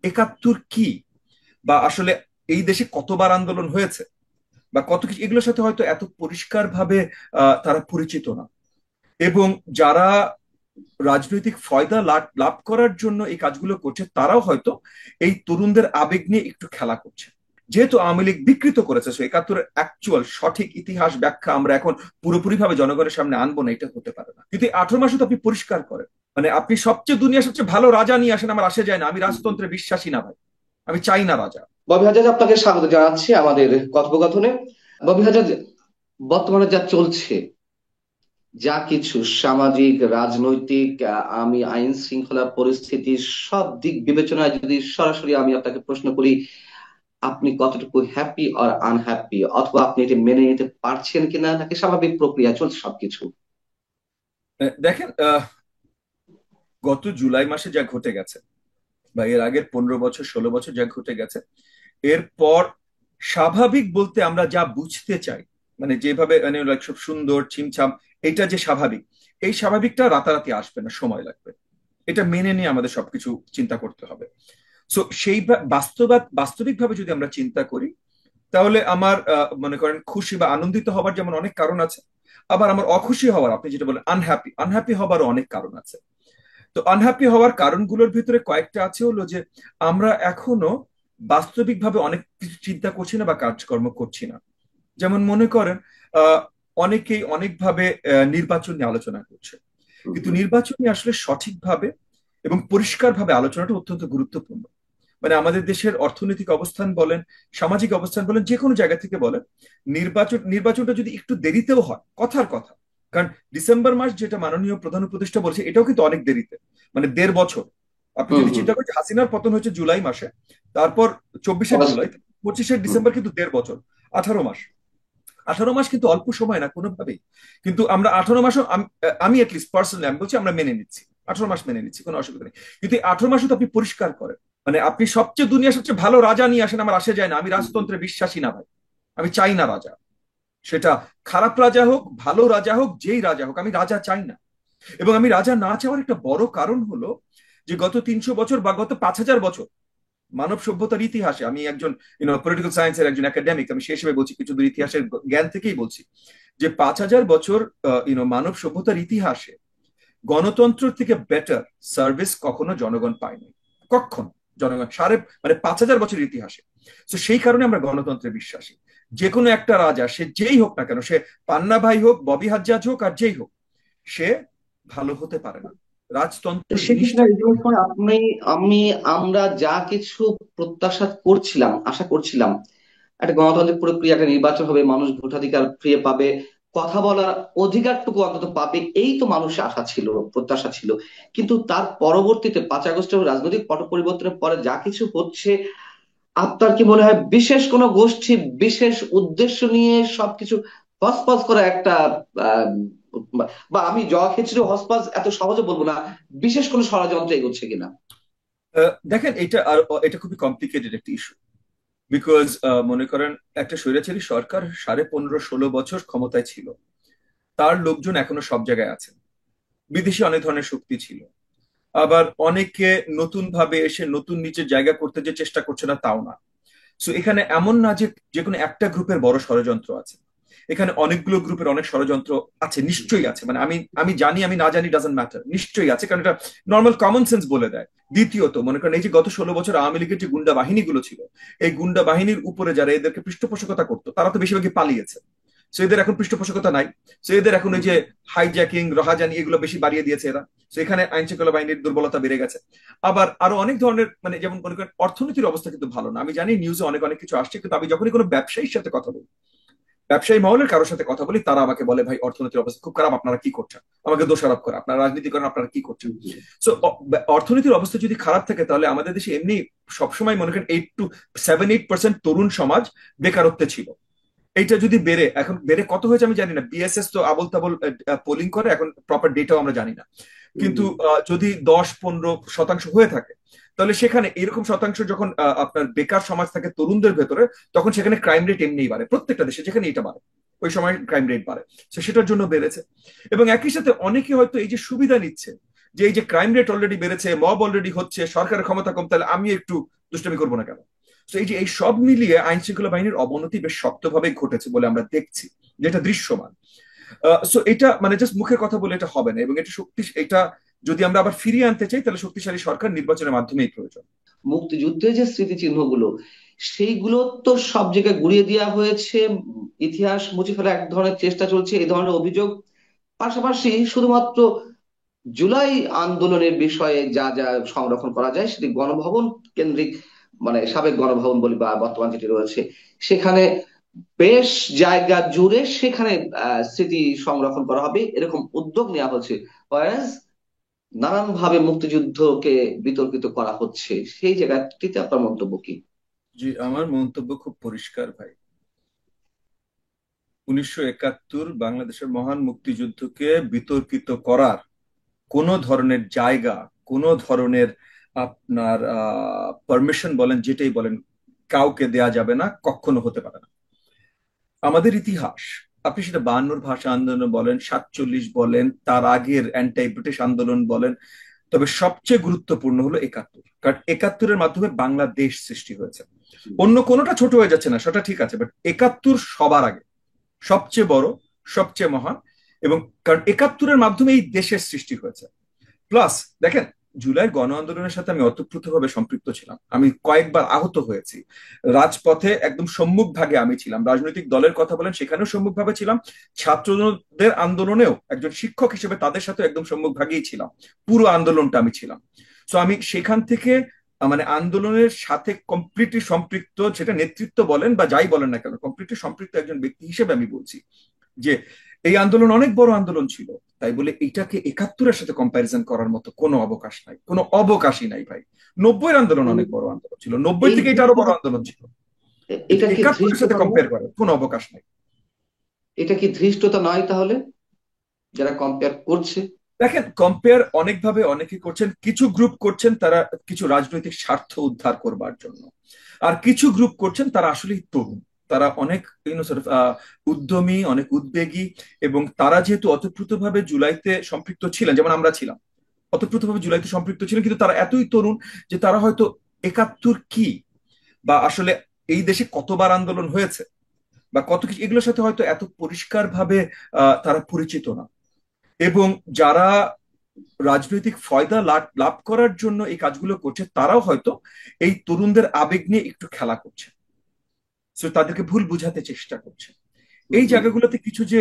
একাত্তর কি, বা আসলে এই দেশে কতবার আন্দোলন হয়েছে, বা কত কিছু, এগুলোর সাথে হয়তো এত পরিষ্কার ভাবে তারা পরিচিত না। এবং যারা রাজনৈতিক ফয়দা লাভ লাভ করার জন্য এই কাজগুলো করছে, তারাও হয়তো এই তরুণদের আবেগ নিয়ে একটু খেলা করছে। যেহেতু আওয়ামী লীগ বিকৃত করেছে, সো একাত্তরের অ্যাকচুয়াল সঠিক ইতিহাস ব্যাখ্যা আমরা এখন পুরোপুরি ভাবে জনগণের সামনে আনবো না, এটা হতে পারে না। কিন্তু 18 মাসে তো আপনি পরিষ্কার করেন, মানে আপনি সবচেয়ে দুনিয়া সবচেয়ে ভালো রাজা নিয়ে আসেন, আমার আসে যায় না, আমি রাজতন্ত্রে বিশ্বাসী না ভাই, আমি চাই না রাজা। ববি হাজাজ, আপনাকে স্বাগত জানাচ্ছি আমাদের কথোপকথনে। ববি হাজাজ, বর্তমানে যা চলছে, যা কিছু সামাজিক, রাজনৈতিক, আমি আইন শৃঙ্খলা পরিস্থিতি, সব দিক বিবেচনায় যদি সরাসরি আমি আপনাকে প্রশ্ন করি, আপনি কতটুকু হ্যাপি আর আনহ্যাপি, অথবা আপনি এটা মেনে নিতে পারছেন কিনা, নাকি স্বাভাবিক প্রক্রিয়া চলছে সবকিছু? দেখেন, গত জুলাই মাসে যা ঘটে গেছে, বা এর আগের 15 বছর 16 বছর যা ঘটে গেছে, এরপর স্বাভাবিক বলতে আমরা যা বুঝতে চাই, মানে যেভাবে মানে like সব সুন্দর ছিমছাম, এটা যে স্বাভাবিক, এই স্বাভাবিকটা রাতারাতি আসবে না, সময় লাগবে। এটা মেনে নিয়ে আমাদের সবকিছু চিন্তা করতে হবে। সো সেই বাস্তবিকভাবে যদি আমরা চিন্তা করি, তাহলে আমার মনে করেন খুশি বা আনন্দিত হবার যেমন অনেক কারণ আছে, আবার আমার অখুশি হওয়ার, আপনি যেটা বলেন আনহ্যাপি, আনহ্যাপি হবারও অনেক কারণ আছে। তো আনহ্যাপি হওয়ার কারণগুলোর ভিতরে কয়েকটা আছে, হলো যে আমরা এখনো বাস্তবিকভাবে অনেক কিছু চিন্তা করছি না বা কাজকর্ম করছি না। যেমন মনে করেন, আহ অনেকেই অনেকভাবে নির্বাচন নিয়ে আলোচনা করছে, কিন্তু নির্বাচন নিয়ে আসলে সঠিকভাবে এবং পরিষ্কারভাবে আলোচনাটা অত্যন্ত গুরুত্বপূর্ণ। মানে আমাদের দেশের অর্থনৈতিক অবস্থান বলেন, সামাজিক অবস্থান বলেন, যে কোনো জায়গা থেকে বলেন, নির্বাচনটা যদি একটু দেরিতেও হয়, কথার কথা, কারণ ডিসেম্বর মাস যেটা মাননীয় প্রধান উপদেষ্টা বলছে, এটাও কিন্তু অনেক দেরিতে, মানে 1.5 বছর। আপনি হুম, যদি হুম। চিন্তা করেন যে হাসিনার পতন হয়েছে জুলাই মাসে, তারপর 24শে জুলাই, অবশ্যই। 25শে ডিসেম্বর, কিন্তু 1.5 বছর, 18 মাস। 18 মাস কিন্তু অল্প সময় না কোনোভাবেই। কিন্তু আমরা 18 মাসও, আমি অ্যাটলিস্ট পার্সোনালি আমি বলছি, আমরা মেনে নিচ্ছি, 18 মাস মেনে নিচ্ছি, কোনো অসুবিধা নেই। কিন্তু এই 18 মাসও তো আপনি পরিষ্কার করেন, মানে আপনি সবচেয়ে দুনিয়া সবচেয়ে ভালো রাজা নিয়ে আসেন, আমার আসে যায় না, আমি রাজতন্ত্রে বিশ্বাসী না ভাই, আমি চাই না রাজা। সেটা খারাপ রাজা হোক, ভালো রাজা হোক, যেই রাজা হোক, আমি রাজা চাই না। এবং আমি রাজা না চাওয়ার একটা বড় কারণ হলো যে গত 300 বছর বা গত 5,000 বছর মানব সভ্যতার ইতিহাসে, আমি একজন পলিটিক্যাল সায়েন্সের একজন একাডেমিক, আমি সেই হিসেবে বলছি, কিছু দূর ইতিহাসের জ্ঞান থেকেই বলছি, যে 5,000 বছর মানব সভ্যতার ইতিহাসে গণতন্ত্র থেকে বেটার সার্ভিস কখনো জনগণ পায়নি, কখনো। জনগণ মানে 5,000 বছরের ইতিহাসে। তো সেই কারণে আমরা গণতন্ত্রে বিশ্বাসী। যে কোনো একটা রাজা, সে যেই হোক না কেন, সে পান্না ভাই হোক, ববি হাজ্জাজ হোক, আর যেই হোক, সে ভালো হতে পারে না। তো রাজতন্ত্র সেক্ষেত্রে জিনিসটা এই জিনিসটা আপনি, আমি, আমরা যা কিছু প্রত্যাশা করছিলাম, আশা করছিলাম, একটা গণতান্ত্রিক প্রক্রিয়া, একটা নির্বাচন হবে, মানুষ ভোটাধিকার ফিরে পাবে, কথা বলার অধিকারটুকু অন্তত পাবে, এই তো মানুষের আশা ছিল, প্রত্যাশা ছিল। কিন্তু তার পরবর্তীতে 5 আগস্টের রাজনৈতিক পট পরিবর্তনের পরে যা কিছু হচ্ছে, আপনার কি মনে হয় বিশেষ কোনো গোষ্ঠী বিশেষ উদ্দেশ্য নিয়ে সবকিছু হসপস করা একটা, আহ, বা আমি জয়া খিচুড়ি হসপস এত সহজে বলবো না, বিশেষ কোনো ষড়যন্ত্র এগোচ্ছে কিনা? দেখেন, এটা খুবই কমপ্লিকেটেড একটা ইস্যু। বিকজ মনে করেন, একটা স্বৈরাচারী সরকার 15.5 16 বছর ক্ষমতায় ছিল, তার লোকজন এখনো সব জায়গায় আছে, বিদেশি অনেক ধরনের শক্তি ছিল, আবার অনেকে নতুন ভাবে এসে নতুন নিচের জায়গা করতে যে চেষ্টা করছে না, তাও না। সো এখানে এমন না যে যে কোনো একটা গ্রুপের বড় ষড়যন্ত্র আছে, এখানে অনেকগুলো গ্রুপের অনেক ষড়যন্ত্র আছে, নিশ্চয়ই আছে। মানে আমি আমি জানি, আমি না জানি, ডাজন্ট ম্যাটার, নিশ্চয়ই আছে, কারণ এটা নর্মাল কমন সেন্স বলে দেয়। দ্বিতীয়ত, মনে করেন এই যে গত 16 বছর আওয়ামী লীগের যে গুন্ডা বাহিনীগুলো ছিল, এই গুন্ডা বাহিনীর উপরে যারা এদেরকে পৃষ্ঠপোষকতা করতো, তারা তো বেশিরভাগই পালিয়েছে। সো এদের এখন পৃষ্ঠপোষকতা নাই। সো এদের এখন ওই যে হাইজ্যাকিং, রাহাজানি, এগুলো বেশি বাড়িয়ে দিয়েছে এরা। সো এখানে আইন শৃঙ্খলা বাহিনীর দুর্বলতা বেড়ে গেছে। আবার আরো অনেক ধরনের, মানে যেমন মনে করেন অর্থনীতির অবস্থা কিন্তু ভালো না, আমি জানি নিউজে অনেক অনেক কিছু আসছে, কিন্তু আমি যখনই কোনো ব্যবসায়ীর সাথে কথা বলি, ব্যবসায়ী মহলের কারোর সাথে কথা বলি, তারা আমাকে বলে, ভাই অর্থনীতির অবস্থা খুব খারাপ, আপনারা কি করছেন? আমাকে দোষারোপ করে, আপনারা রাজনীতি করেন, আপনারা কি করছেন? সো অর্থনীতির অবস্থা যদি খারাপ থাকে, তাহলে আমাদের দেশে এমনি সবসময় মনে করেন 8 to 7-8% তরুণ সমাজ বেকারত্বে ছিল। এইটা যদি বেড়ে, এখন বেড়ে কত হয়েছে আমি জানি না, বিএসএস তো আবল তাবল পোলিং করে, এখন প্রপার ডেটাও আমরা জানি না। কিন্তু যদি 10-15% হয়ে থাকে, তাহলে সেখানে এরকম শতাংশ যখন আপনার বেকার সমাজ থাকে তরুণদের ভেতরে, তখন সেখানে ক্রাইম রেট এমনিই বাড়ে, প্রত্যেকটা দেশে যেখানে এটা বাড়ে, ওই সময় ক্রাইম রেট বাড়ে। তো সেটার জন্য বেড়েছে। এবং একই সাথে অনেকে হয়তো এই যে সুবিধা নিচ্ছে, যে এই যে ক্রাইম রেট অলরেডি বেড়েছে, মব অলরেডি হচ্ছে, সরকারের ক্ষমতা কম, তাহলে আমি একটু দুষ্টামি করবো না কেন? তো এই যে এই সব মিলিয়ে আইন শৃঙ্খলা বাহিনীর অবনতি বেশ শক্তভাবে ঘটেছে বলে আমরা দেখছি, যেটা দৃশ্যমান। সো এটা মানে জাস্ট মুখের কথা বলে এটা হবে না, এবং এটা যদি আমরা আবার ফিরিয়ে আনতে চাই তাহলে শক্তিশালী সরকার নির্বাচনের মাধ্যমেই প্রয়োজন। মুক্তিযুদ্ধের যে স্মৃতিচিহ্নগুলো, সেইগুলো তো সব জায়গায় গুড়িয়ে দেওয়া হয়েছে, ইতিহাস মুছে ফেলা এক ধরনের চেষ্টা চলছে, এই ধরনের অভিযোগ। পাশাপাশি শুধুমাত্র জুলাই আন্দোলনের বিষয়ে যা যা সংরক্ষণ করা যায় সেটি গণভবন কেন্দ্রিক, মানে সাবেক গণভবন বলি বা বর্তমান যেটি রয়েছে সেখানে বেশ জায়গা জুড়ে সেখানে স্মৃতি সংরক্ষণ করা হবে, এরকম উদ্যোগ নেওয়া হচ্ছে। Whereas নানান ভাবে মুক্তিযুদ্ধকে বিতর্কিত করা হচ্ছে, সেই জায়গাটিতে আপনার মন্তব্য কি? জি, আমার মন্তব্য খুব পরিষ্কার ভাই। 1971 বাংলাদেশের মহান মুক্তিযুদ্ধকে বিতর্কিত করার কোনো ধরনের জায়গা, কোনো ধরনের আপনার পারমিশন বলেন যেটাই বলেন, কাউকে দেয়া যাবে না, কখনো হতে পারে না। আমাদের ইতিহাস, আপনি সেটা 52 ভাষা আন্দোলন বলেন, 47 বলেন, তার আগের অ্যান্টাই ব্রিটিশ আন্দোলন বলেন, তবে সবচেয়ে গুরুত্বপূর্ণ হলো 71, কারণ 71-এর মাধ্যমে বাংলাদেশ সৃষ্টি হয়েছে। অন্য কোনোটা ছোট হয়ে যাচ্ছে না, সেটা ঠিক আছে, বাট 71 সবার আগে, সবচেয়ে বড়, সবচেয়ে মহান। এবং কারণ 71-এর মাধ্যমে এই দেশের সৃষ্টি হয়েছে। প্লাস দেখেন, জুলাই গণ আন্দোলনের সাথে আমি ওতপ্রোতভাবে সম্পৃক্ত ছিলাম, আমি কয়েকবার আহত হয়েছি, রাজপথে একদম সম্মুখ ভাগে আমি ছিলাম, রাজনৈতিক দলের কথা বলেন সেখানেও সম্মুখ ভাবে ছিলাম, ছাত্রদের আন্দোলনেও একজন শিক্ষক হিসেবে তাদের সাথে একদম সম্মুখ ভাগেই ছিলাম, পুরো আন্দোলনটা আমি ছিলাম। তো আমি সেখান থেকে মানে আন্দোলনের সাথে কমপ্লিটলি সম্পৃক্ত, সেটা নেতৃত্ব বলেন বা যাই বলেন না কেন, কমপ্লিটলি সম্পৃক্ত একজন ব্যক্তি হিসেবে আমি বলছি যে এই আন্দোলন অনেক বড় আন্দোলন ছিল। তাই বলে এটাকে 71-এর সাথে কম্প্যারিজন করার মতো কোনো অবকাশ নাই, কোনো অবকাশই নাই ভাই। 90-এর আন্দোলন উম, অনেক বড় আন্দোলন ছিল, 90 এই থেকে এটা আরো বড় ধৃষ্টতা, আন্দোলন ছিল, কিন্তু এটা কি 71-এর সাথে ধৃষ্টতা নয়? কম্পেয়ার করার কোনো অবকাশ নাই। এটা কি ধৃষ্টতা নয় তাহলে, যারা কম্পেয়ার করছে? দেখেন, কম্পেয়ার অনেকভাবে অনেকে করছেন, কিছু গ্রুপ করছেন তারা কিছু রাজনৈতিক স্বার্থ উদ্ধার করবার জন্য, আর কিছু গ্রুপ করছেন তারা আসলেই তরুণ, তারা অনেক উদ্যমী, অনেক উদ্বেগী, এবং তারা যেহেতু অতপ্রুতভাবে জুলাইতে সম্পৃক্ত ছিলেন, যেমন আমরা ছিলাম, অতপ্রুতভাবে জুলাইতে সম্পৃক্ত ছিলেন, কিন্তু তারা এতই তরুণ যে তারা হয়তো 71 কি, বা আসলে এই দেশে কতবার আন্দোলন হয়েছে, বা কত কিছু, এগুলোর সাথে হয়তো এত পরিষ্কার ভাবে তারা পরিচিত না। এবং যারা রাজনৈতিক ফয়দা লাভ লাভ করার জন্য এই কাজগুলো করছে, তারাও হয়তো এই তরুণদের আবেগ নিয়ে একটু খেলা করছে, তো তাদেরকে ভুল বুঝাতে চেষ্টা করছে। হুম এই হুম। জায়গাগুলোতে কিছু যে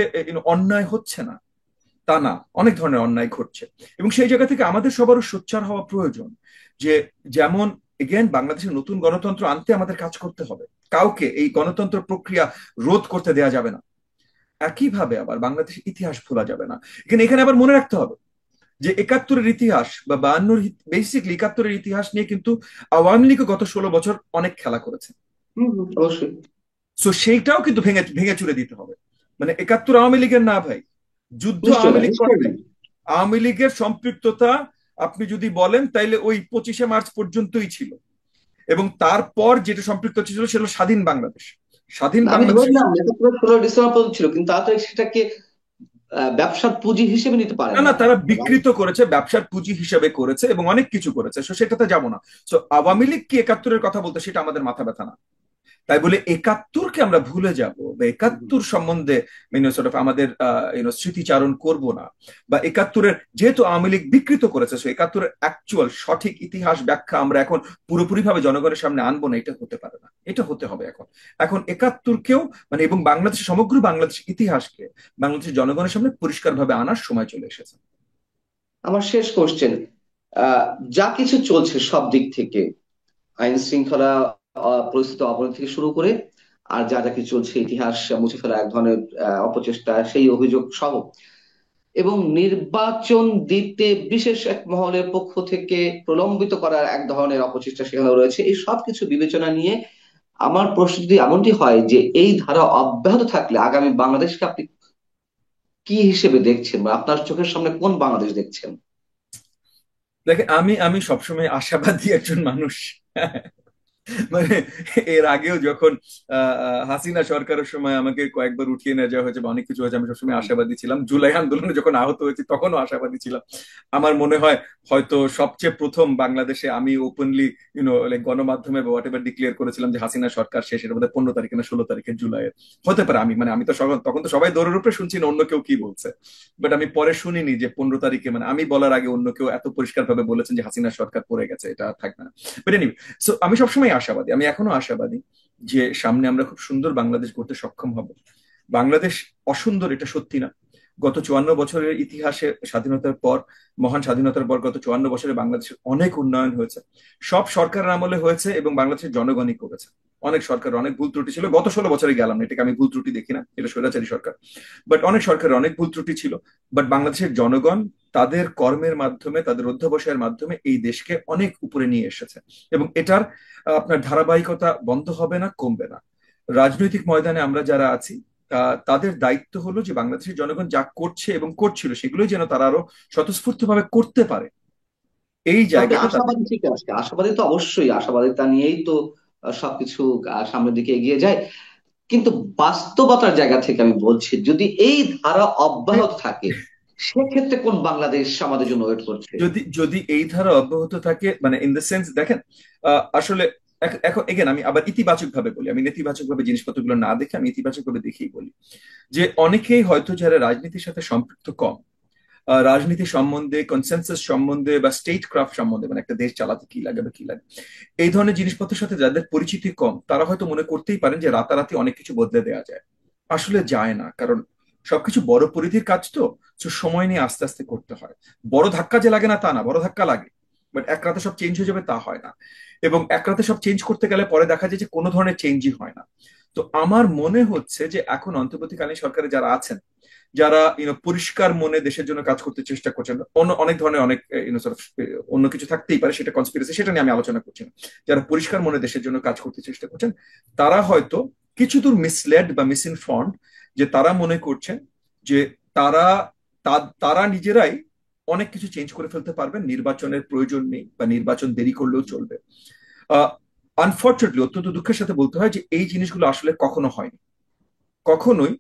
অন্যায় হচ্ছে না তা না, অনেক ধরনের অন্যায় ঘটছে, এবং সেই জায়গা থেকে আমাদের সবারও সোচ্চার হওয়া প্রয়োজন। যে যেমন এগেন বাংলাদেশের নতুন গণতন্ত্র আনতে আমাদের কাজ করতে হবে, কাউকে এই গণতন্ত্র প্রক্রিয়া রোধ করতে দেয়া যাবে না। একইভাবে আবার বাংলাদেশের ইতিহাস ভোলা যাবে না। এখানে এখানে আবার মনে রাখতে হবে যে 71-এর ইতিহাস বা 52-র, বেসিকলি 71-এর ইতিহাস নিয়ে কিন্তু আওয়ামী লীগ গত 16 বছর অনেক খেলা করেছে। হুম হুম, অবশ্যই। সো সেইটাও কিন্তু ভেঙে ভেঙে চুরে দিতে হবে। মানে 71 আওয়ামী লীগের না ভাই, যুদ্ধ নিশ্চয়ই আওয়ামী না, লীগ করে নিশ্চয়ই না। নাই। আওয়ামী লীগের সম্পৃক্ততা আপনি যদি বলেন তাইলে ওই 25শে মার্চ পর্যন্তই ছিল, এবং তারপর যেটা সম্পৃক্ত ছিল সেটা হলো স্বাধীন বাংলাদেশ। স্বাধীন আমি বাংলাদেশের ধরলাম এটা পুরো 16 ডিসেম্বর পর্যন্ত ছিল, কিন্তু তারা তো সেটাকে ব্যবসার পুঁজি হিসেবে নিতে পারেন না না, না। তারা বিকৃত করেছে, ব্যবসার পুঁজি হিসেবে করেছে, এবং অনেক কিছু করেছে, সো সেটাতে যাবো না। সো আওয়ামী লীগ কি 71-এর কথা বলতে, সেটা আমাদের মাথা ব্যথা না। তাই বলে 71-কে আমরা ভুলে যাব, বা 71 সম্বন্ধে আমাদের স্মৃতিচারণ করব না, বা 71-এর যেহেতু আওয়ামী লীগ বিকৃত করেছে, সো 71-এর অ্যাকচুয়াল সঠিক ইতিহাস ব্যাখ্যা আমরা এখন পুরোপুরি ভাবে জনগণের সামনে আনবো না, এটা হতে পারে না, এটা হতে হবে এখন। এখন 71-কেও মানে এবং বাংলাদেশের সমগ্র বাংলাদেশ ইতিহাসকে বাংলাদেশের জনগণের সামনে পরিষ্কার ভাবে আনার সময় চলে এসেছে। আমার শেষ কোশ্চেন, আহ যা কিছু চলছে সব দিক থেকে, আইন শৃঙ্খলা পরিস্থিতি অবনতি থেকে শুরু করে, আর যা যা কিছু চলছে ইতিহাস মুছে ফেলা এক ধরনের অপচেষ্টা, সেই অভিযোগ সহ, এবং নির্বাচন দিতে বিশেষ এক মহলের পক্ষ থেকে প্রলম্বিত করার এক ধরনের অপচেষ্টা সেখানে রয়েছে, এই সব কিছু বিবেচনা নিয়ে আমার প্রশ্ন যদি এমনটি হয় যে এই ধারা অব্যাহত থাকলে আগামী বাংলাদেশকে আপনি কি হিসেবে দেখছেন, বা আপনার চোখের সামনে কোন বাংলাদেশ দেখছেন? দেখে, আমি আমি সবসময় আশাবাদী একজন মানুষ। মানে এর আগেও যখন হাসিনা সরকারের সময় আমাকে কয়েকবার উঠিয়ে নিয়ে যাওয়া হয়েছে বা অনেক কিছু হয়েছে, আমি সবসময় হুম। আশাবাদী ছিলাম। জুলাই আন্দোলনে যখন আহত হয়েছি তখনও আশাবাদী ছিলাম। আমার মনে হয় হয়তো সবচেয়ে প্রথম বাংলাদেশে আমি ওপেনলি লাইক গণমাধ্যমে বা হোয়াট এভার ডিক্লেয়ার করেছিলাম যে হাসিনা সরকার শেষ, এটা বোধহয় 15 তারিখে না 16 তারিখে জুলাইয়ের হতে পারে। আমি তো তখন তো সবাই দৌড়ের উপরে শুনছি না অন্য কেউ কি বলছে, বাট আমি পরে শুনিনি যে 15 তারিখে, মানে আমি বলার আগে অন্য কেউ এত পরিষ্কার ভাবে বলেছেন যে হাসিনা সরকার পড়ে গেছে, এটা আর থাকবে না। বাট এনিওয়ে, সো আমি সবসময় আশাবাদী, আমি এখনো আশাবাদী যে সামনে আমরা খুব সুন্দর বাংলাদেশ করতে সক্ষম হব। বাংলাদেশ অসুন্দর এটা সত্যি না। গত 54 বছরের ইতিহাসে স্বাধীনতার পর, মহান স্বাধীনতার পর গত 54 বছরে বাংলাদেশের অনেক উন্নয়ন হয়েছে। সব সরকারের আমলে হয়েছে এবং বাংলাদেশের জনগণই করেছে। অনেক সরকার অনেক ভুল ত্রুটি ছিল, গত 16 বছরে গেলাম না, এটাকে আমি ভুল ত্রুটি দেখি না, এটা স্বৈরাচারী সরকার। বাট অনেক সরকারের অনেক ভুল ত্রুটি ছিল। বাট বাংলাদেশের জনগণ তাদের কর্মের মাধ্যমে, তাদের অধ্যবসায়ের মাধ্যমে এই দেশকে অনেক উপরে নিয়ে এসেছে। এবং এটার আপনার ধারাবাহিকতা বন্ধ হবে না, কমবে না। রাজনৈতিক ময়দানে আমরা যারা আছি তাদের দায়িত্ব হলো যে বাংলাদেশের জনগণ যা করছে এবং করছিল সেগুলোই যেন তারা আরো স্বতঃস্ফূর্ত ভাবে করতে পারে, এই তো আপনি জায়গাটা তাদের। আশাবাদী, ঠিক আছে, আশাবাদী তো অবশ্যই, আশাবাদিতা নিয়েই তো সবকিছু সামনের দিকে এগিয়ে যায়। কিন্তু বাস্তবতার জায়গা থেকে আমি বলছি, যদি এই ধারা অব্যাহত থাকে, সেক্ষেত্রে কোন বাংলাদেশ আমাদের জন্য ওয়েট করছে? যদি যদি এই ধারা অব্যাহত থাকে, মানে ইন দ্য সেন্স দেখেন, আসলে এখন এগেন আমি আবার ইতিবাচক ভাবে বলি, আমি নেতিবাচক ভাবে জিনিসপত্রগুলো না দেখে আমি ইতিবাচক ভাবে দেখেই বলি যে অনেকেই হয়তো যারা রাজনীতির সাথে সম্পৃক্ত কম, রাজনীতি সম্বন্ধে, কনসেনসাস সম্বন্ধে বা স্টেট ক্রাফট সম্বন্ধে, মানে একটা দেশ চালাতে কি লাগে বা কি লাগে, এই ধরনের জিনিসপত্রের সাথে যাদের পরিচিতি কম, তারা হয়তো মনে করতেই পারেন যে রাতারাতি অনেক কিছু বদলে দেওয়া যায়। আসলে যায় না, কারণ সবকিছু বড় পরিধির কাজ তো, তো সময় নিয়ে আস্তে আস্তে করতে হয়। বড় ধাক্কা যে লাগে না তা না, বড় ধাক্কা লাগে, বাট এক রাতে সব চেঞ্জ হয়ে যাবে তা হয় না। এবং এক রাতে সব চেঞ্জ করতে গেলে পরে দেখা যায় যে কোনো ধরনের চেঞ্জই হয় না। তো আমার মনে হচ্ছে যে এখন অন্তর্বর্তীকালীন সরকারে যারা আছেন, যারা পরিষ্কার মনে দেশের জন্য কাজ করতে চেষ্টা করছেন, অন্য অনেক ধরনের অনেক অন্য কিছু থাকতেই পারে, সেটা কনস্পিরেসি, সেটা নিয়ে আমি আলোচনা করছি না। যারা পরিষ্কার মনে দেশের জন্য কাজ করতে চেষ্টা করছেন, তারা হয়তো কিছু দূর মিসলেড বা মিসইনফর্মড, যে তারা মনে করছেন যে তারা তারা নিজেরাই অনেক কিছু চেঞ্জ করে ফেলতে পারবেন, নির্বাচনের প্রয়োজন নেই বা নির্বাচন দেরি করলেও চলবে। আনফর্চুনেটলি, অত্যন্ত দুঃখের সাথে বলতে হয় যে এই জিনিসগুলো আসলে কখনো হয়নি, কখনোই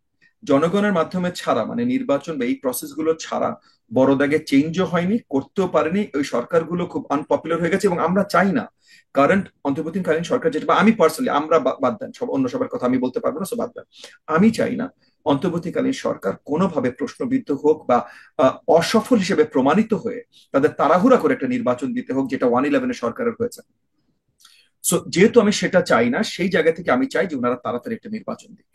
জনগণের মাধ্যমে ছাড়া, মানে নির্বাচন বা এই প্রসেস গুলো ছাড়া বড় দাগে চেঞ্জও হয়নি, করতেও পারেনি। ওই সরকারগুলো খুব আনপপুলার হয়ে গেছে এবং আমরা চাই না কারেন্ট অন্তর্বর্তীকালীন সরকার যেটা, বা আমি পার্সোনালি, আমরা বাদ দেন, সব অন্য সবার কথা আমি বলতে পারবো না, সো বাদ দেন। আমি চাই না অন্তর্বর্তীকালীন সরকার কোনোভাবে প্রশ্নবিদ্ধ হোক বা অসফল হিসেবে প্রমাণিত হয়ে তাদের তাড়াহুড়া করে একটা নির্বাচন দিতে হোক, যেটা 111-এর সরকারের হয়েছে। সো যেহেতু আমি সেটা চাই না, সেই জায়গা থেকে আমি চাই যে ওনারা তাড়াতাড়ি একটা নির্বাচন দিক।